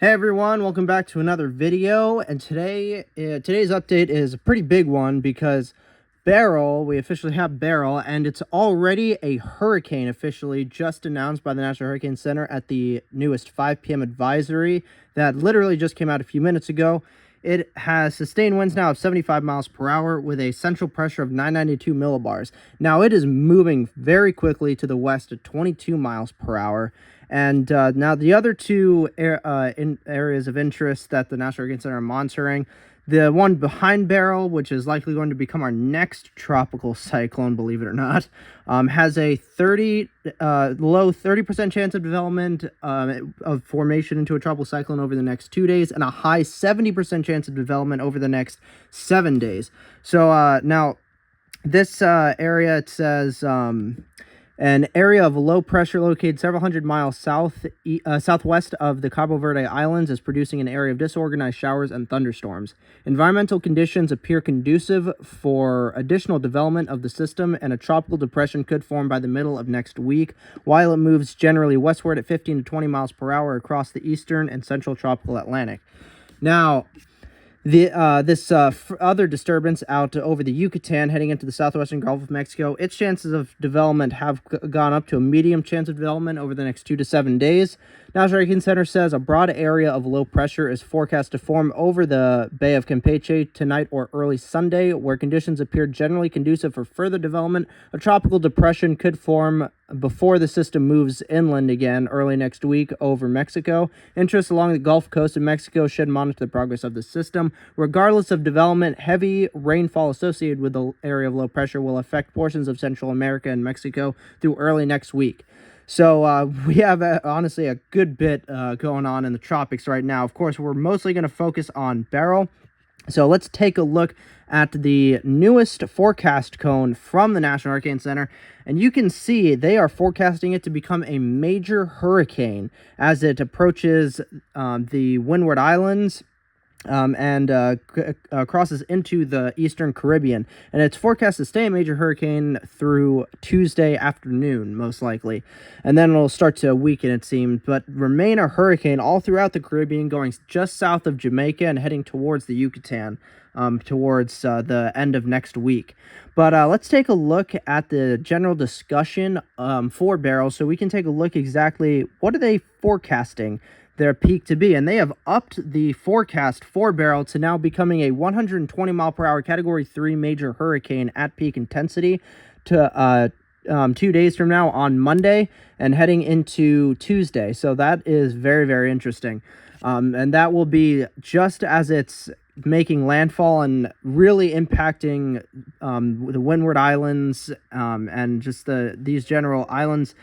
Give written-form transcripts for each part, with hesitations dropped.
Hey everyone, welcome back to another video. And today's update is a pretty big one because we officially have Beryl, and it's already a hurricane officially just announced by the National Hurricane Center at the newest 5 p.m. advisory that literally just came out a few minutes ago. It has sustained winds now of 75 miles per hour with a central pressure of 992 millibars. Now it is moving very quickly to the west at 22 miles per hour. And now the other two areas of interest that the National Hurricane Center are monitoring, the one behind Beryl, which is likely going to become our next tropical cyclone, believe it or not, has a low 30% chance of development of formation into a tropical cyclone over the next 2 days, and a high 70% chance of development over the next 7 days. So now this area, it says an area of low pressure located several hundred miles southwest of the Cabo Verde Islands is producing an area of disorganized showers and thunderstorms. Environmental conditions appear conducive for additional development of the system, and a tropical depression could form by the middle of next week, while it moves generally westward at 15 to 20 miles per hour across the eastern and central tropical Atlantic. Now, this other disturbance out over the Yucatan heading into the southwestern Gulf of Mexico, its chances of development have gone up to a medium chance of development over the next 2 to 7 days. National Hurricane Center says a broad area of low pressure is forecast to form over the Bay of Campeche tonight or early Sunday, where conditions appear generally conducive for further development. A tropical depression could form before the system moves inland again early next week over Mexico. Interests along the Gulf Coast of Mexico should monitor the progress of the system. Regardless of development, heavy rainfall associated with the area of low pressure will affect portions of Central America and Mexico through early next week. So we have, honestly, a good bit going on in the tropics right now. Of course, we're mostly going to focus on Beryl. So let's take a look at the newest forecast cone from the National Hurricane Center. And you can see they are forecasting it to become a major hurricane as it approaches the Windward Islands and crosses into the eastern Caribbean. And it's forecast to stay a major hurricane through Tuesday afternoon, most likely. And then it'll start to weaken, it seems, but remain a hurricane all throughout the Caribbean, going just south of Jamaica and heading towards the Yucatan towards the end of next week. But let's take a look at the general discussion for Beryl, so we can take a look exactly what are they forecasting their peak to be. And they have upped the forecast for Beryl to now becoming a 120 mile per hour category 3 major hurricane at peak intensity to 2 days from now on Monday and heading into Tuesday. So that is very, very interesting. And that will be just as it's making landfall and really impacting the Windward Islands and just these general islands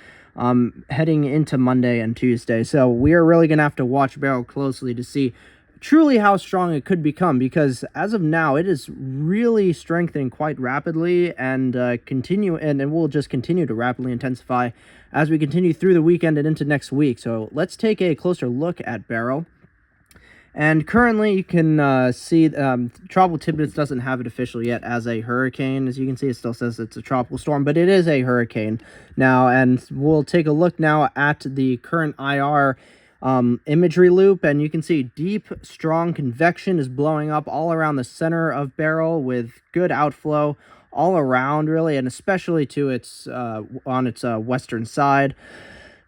heading into Monday and Tuesday. So we are really going to have to watch Beryl closely to see truly how strong it could become, because as of now, it is really strengthening quite rapidly and it will just continue to rapidly intensify as we continue through the weekend and into next week. So let's take a closer look at Beryl. And currently, you can see Tropical Tidbits doesn't have it officially yet as a hurricane. As you can see, it still says it's a tropical storm, but it is a hurricane now. And we'll take a look now at the current IR imagery loop, and you can see deep, strong convection is blowing up all around the center of Beryl with good outflow all around, really, and especially to its on its western side.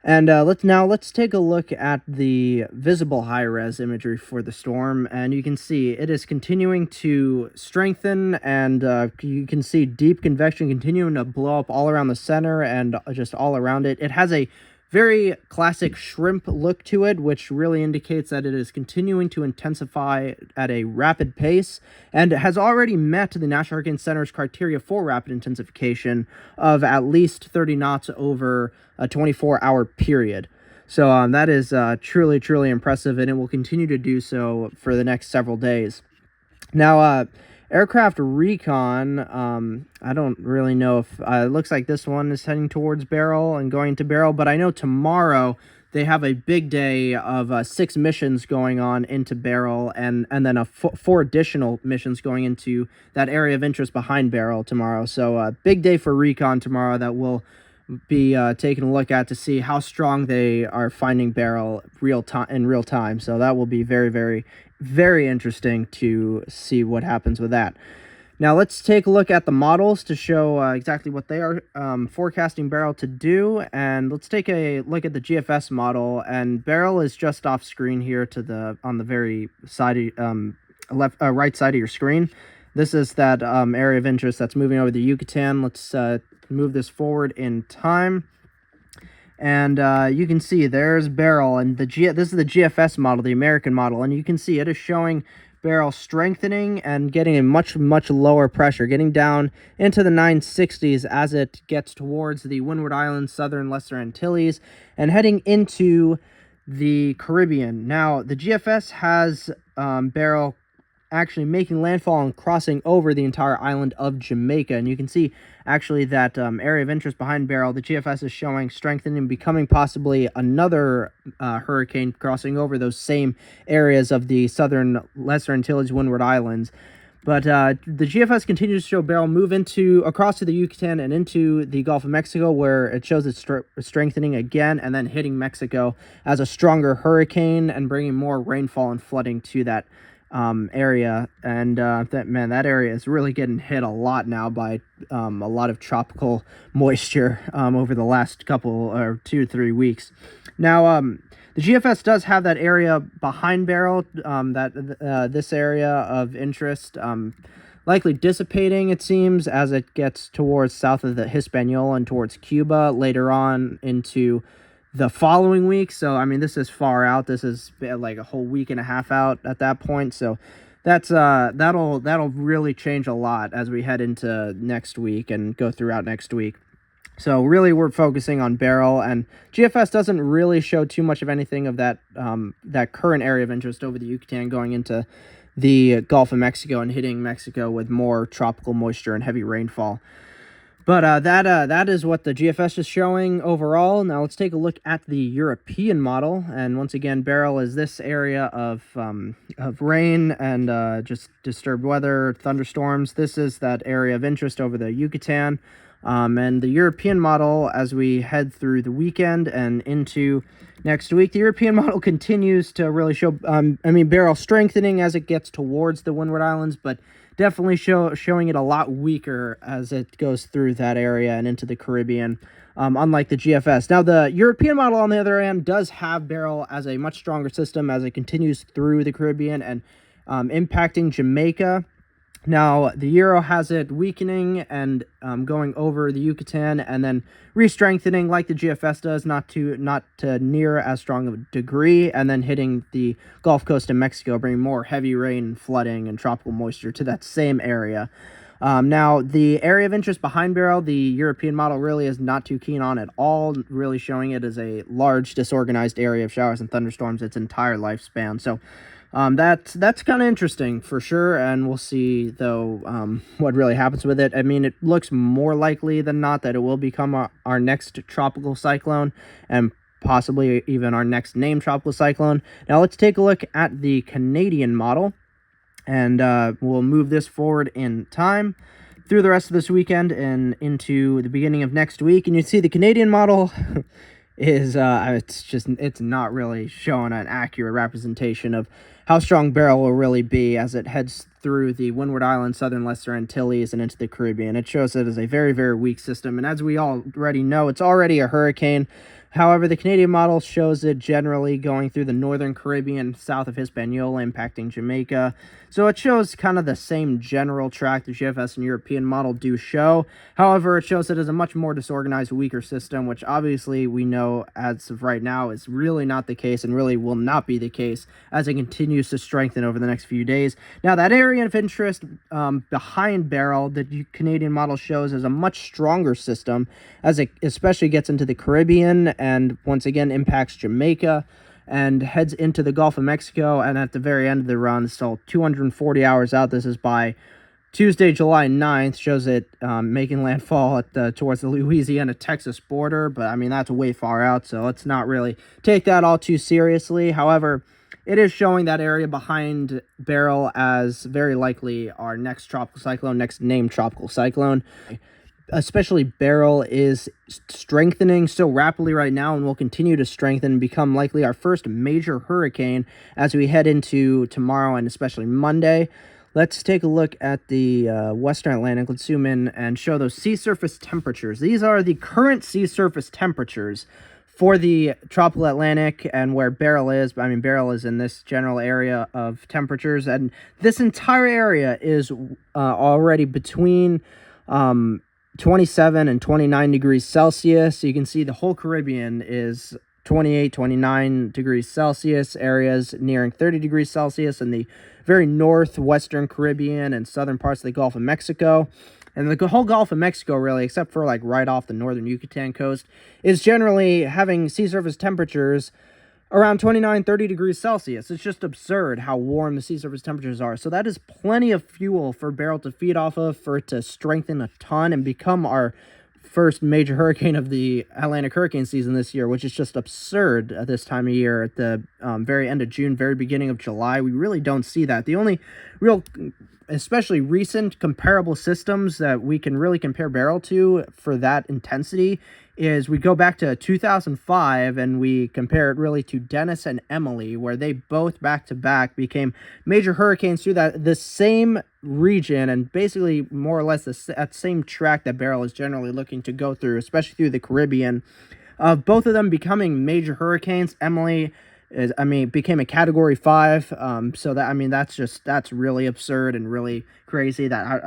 And let's take a look at the visible high-res imagery for the storm, and you can see it is continuing to strengthen, and you can see deep convection continuing to blow up all around the center and just all around it. It has a very classic shrimp look to it, which really indicates that it is continuing to intensify at a rapid pace and has already met the National Hurricane Center's criteria for rapid intensification of at least 30 knots over a 24-hour period. So that is truly, truly impressive, and it will continue to do so for the next several days. Now, Aircraft Recon, I don't really know if, it looks like this one is heading towards Beryl and going to Beryl, but I know tomorrow they have a big day of 6 missions going on into Beryl, and then 4 additional missions going into that area of interest behind Beryl tomorrow. So big day for Recon tomorrow that will be taking a look at to see how strong they are finding Beryl in real time. So that will be very, very, very interesting to see what happens with that. Now let's take a look at the models to show exactly what they are forecasting Beryl to do. And let's take a look at the GFS model. And Beryl is just off screen here on the very side, right side of your screen. This is that area of interest that's moving over the Yucatan. Let's move this forward in time. And you can see there's Beryl, and this is the GFS model, the American model, and you can see it is showing Beryl strengthening and getting a much, much lower pressure, getting down into the 960s as it gets towards the Windward Islands, southern Lesser Antilles, and heading into the Caribbean. Now, the GFS has Beryl actually making landfall and crossing over the entire island of Jamaica. And you can see actually that area of interest behind Beryl, the GFS is showing strengthening, becoming possibly another hurricane crossing over those same areas of the southern Lesser Antilles, Windward Islands. But the GFS continues to show Beryl move across to the Yucatan and into the Gulf of Mexico, where it shows it's strengthening again and then hitting Mexico as a stronger hurricane and bringing more rainfall and flooding to that area. And that area is really getting hit a lot now by a lot of tropical moisture over the last couple or 2-3 weeks. Now the GFS does have that area behind Beryl, this area of interest likely dissipating, it seems, as it gets towards south of the Hispaniola and towards Cuba later on into the following week. So I mean, this is far out. This is like a whole week and a half out at that point. So that's that'll really change a lot as we head into next week and go throughout next week. So really we're focusing on Beryl, and GFS doesn't really show too much of anything of that that current area of interest over the Yucatan going into the Gulf of Mexico and hitting Mexico with more tropical moisture and heavy rainfall. But that is what the GFS is showing overall. Now let's take a look at the European model. And once again, Beryl is this area of rain and just disturbed weather, thunderstorms. This is that area of interest over the Yucatan. And the European model, as we head through the weekend and into next week, the European model continues to really show, Beryl strengthening as it gets towards the Windward Islands, but definitely showing it a lot weaker as it goes through that area and into the Caribbean, unlike the GFS. Now, the European model, on the other hand, does have Beryl as a much stronger system as it continues through the Caribbean and impacting Jamaica. Now, the Euro has it weakening and going over the Yucatan and then re-strengthening like the GFS does, not to near as strong of a degree, and then hitting the Gulf Coast of Mexico, bringing more heavy rain, flooding, and tropical moisture to that same area. Now, the area of interest behind Beryl, the European model really is not too keen on at all, really showing it as a large, disorganized area of showers and thunderstorms its entire lifespan. So that's kind of interesting for sure, and we'll see though what really happens with it. I mean, it looks more likely than not that it will become our next tropical cyclone, and possibly even our next named tropical cyclone. Now let's take a look at the Canadian model, and we'll move this forward in time through the rest of this weekend and into the beginning of next week. And you see the Canadian model is it's not really showing an accurate representation of how strong Beryl will really be as it heads through the Windward Islands, southern Lesser Antilles, and into the Caribbean. It shows it as a very, very weak system, and as we already know, it's already a hurricane. However, the Canadian model shows it generally going through the northern Caribbean, south of Hispaniola, impacting Jamaica. So it shows kind of the same general track the GFS and European model do show. However, it shows it as a much more disorganized, weaker system, which obviously we know as of right now is really not the case and really will not be the case as it continues to strengthen over the next few days. Now, that area of interest behind Beryl, the Canadian model shows as a much stronger system as it especially gets into the Caribbean and once again impacts Jamaica and heads into the Gulf of Mexico, and at the very end of the run, still 240 hours out. This is by Tuesday, July 9th, shows it making landfall towards the Louisiana-Texas border, but I mean, that's way far out, so let's not really take that all too seriously. However, it is showing that area behind Beryl as very likely our next tropical cyclone, next named tropical cyclone. especially Beryl, is strengthening so rapidly right now and will continue to strengthen and become likely our first major hurricane as we head into tomorrow and especially Monday. Let's take a look at the Western Atlantic. Let's zoom in and show those sea surface temperatures. These are the current sea surface temperatures for the tropical Atlantic and where Beryl is. I mean, Beryl is in this general area of temperatures, and this entire area is already between 27 and 29 degrees Celsius. So you can see the whole Caribbean is 28, 29 degrees Celsius, areas nearing 30 degrees Celsius in the very northwestern Caribbean and southern parts of the Gulf of Mexico. And the whole Gulf of Mexico, really, except for like right off the northern Yucatan coast, is generally having sea surface temperatures around 29, 30 degrees Celsius. It's just absurd how warm the sea surface temperatures are. So that is plenty of fuel for Beryl to feed off of, for it to strengthen a ton and become our first major hurricane of the Atlantic hurricane season this year, which is just absurd at this time of year. At the very end of June, very beginning of July, we really don't see that. The only real, especially recent comparable systems that we can really compare Beryl to for that intensity is we go back to 2005 and we compare it really to Dennis and Emily, where they both back-to-back became major hurricanes through the same region and basically more or less that same track that Beryl is generally looking to go through, especially through the Caribbean. Both of them becoming major hurricanes. Emily became a Category 5. So that's really absurd and really crazy. That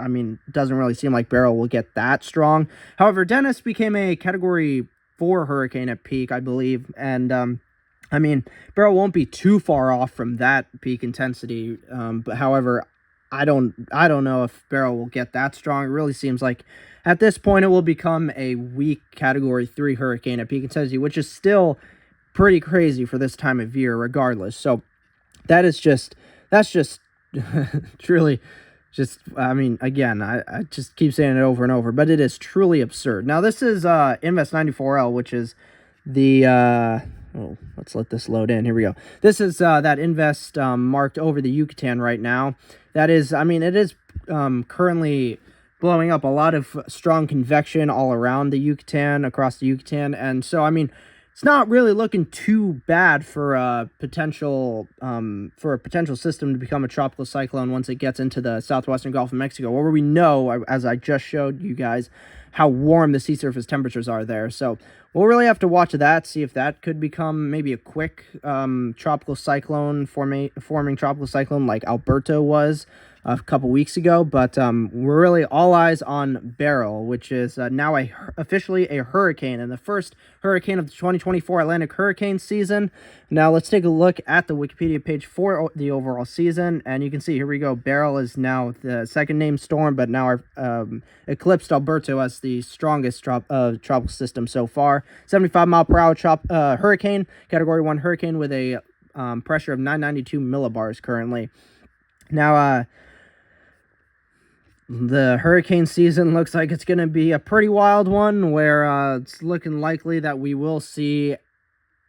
doesn't really seem like Beryl will get that strong. However, Dennis became a Category 4 hurricane at peak, I believe, and Beryl won't be too far off from that peak intensity. But however, I don't know if Beryl will get that strong. It really seems like at this point it will become a weak Category 3 hurricane at peak intensity, which is still pretty crazy for this time of year regardless. So that's just truly just, again, I just keep saying it over and over, but it is truly absurd. Now this is Invest 94L, which is the let's let this load in. Here we go. This is that Invest marked over the Yucatan right now. That is, it is currently blowing up a lot of strong convection all around the Yucatan, across the Yucatan, and so it's not really looking too bad for a potential system to become a tropical cyclone once it gets into the southwestern Gulf of Mexico, where we know, as I just showed you guys, how warm the sea surface temperatures are there. So we'll really have to watch that, see if that could become maybe a quick tropical cyclone, forming tropical cyclone like Alberto was a couple weeks ago. But we're really all eyes on Beryl, which is now officially a hurricane and the first hurricane of the 2024 Atlantic hurricane season. Now let's take a look at the Wikipedia page for the overall season, and you can see, here we go, Beryl is now the second named storm, but now eclipsed Alberto as the strongest tropical system so far. 75 mile per hour hurricane, Category 1 hurricane with a pressure of 992 millibars currently. Now the hurricane season looks like it's going to be a pretty wild one, where it's looking likely that we will see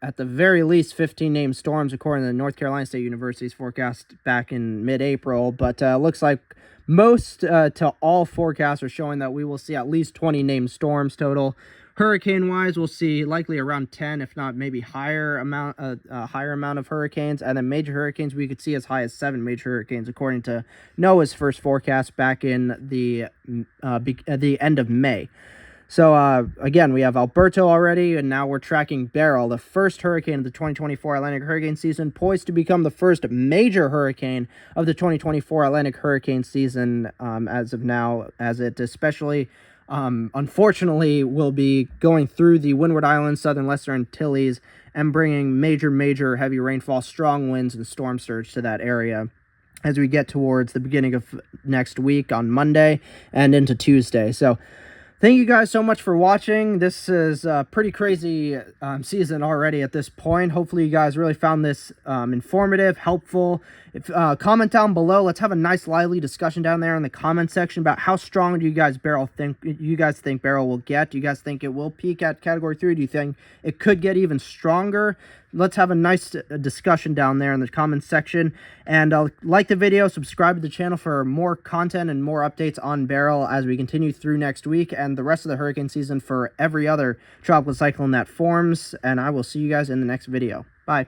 at the very least 15 named storms, according to the North Carolina State University's forecast back in mid-April. But looks like most to all forecasts are showing that we will see at least 20 named storms total. Hurricane-wise, we'll see likely around 10, if not maybe higher amount of hurricanes, and then major hurricanes we could see as high as 7 major hurricanes, according to NOAA's first forecast back in the end of May. So again, we have Alberto already, and now we're tracking Beryl, the first hurricane of the 2024 Atlantic hurricane season, poised to become the first major hurricane of the 2024 Atlantic hurricane season as of now, as it especially unfortunately will be going through the Windward Islands, southern Lesser Antilles, and bringing major heavy rainfall, strong winds, and storm surge to that area as we get towards the beginning of next week on Monday and into Tuesday. So thank you guys so much for watching. This is a pretty crazy season already at this point. Hopefully you guys really found this informative, helpful. Comment down below. Let's have a nice lively discussion down there in the comment section about how strong do you guys think Beryl will get? Do you guys think it will peak at Category 3? Do you think it could get even stronger? let's have a nice discussion down there in the comments section. And like the video, subscribe to the channel for more content and more updates on Beryl as we continue through next week and the rest of the hurricane season for every other tropical cyclone that forms. And I will see you guys in the next video. Bye.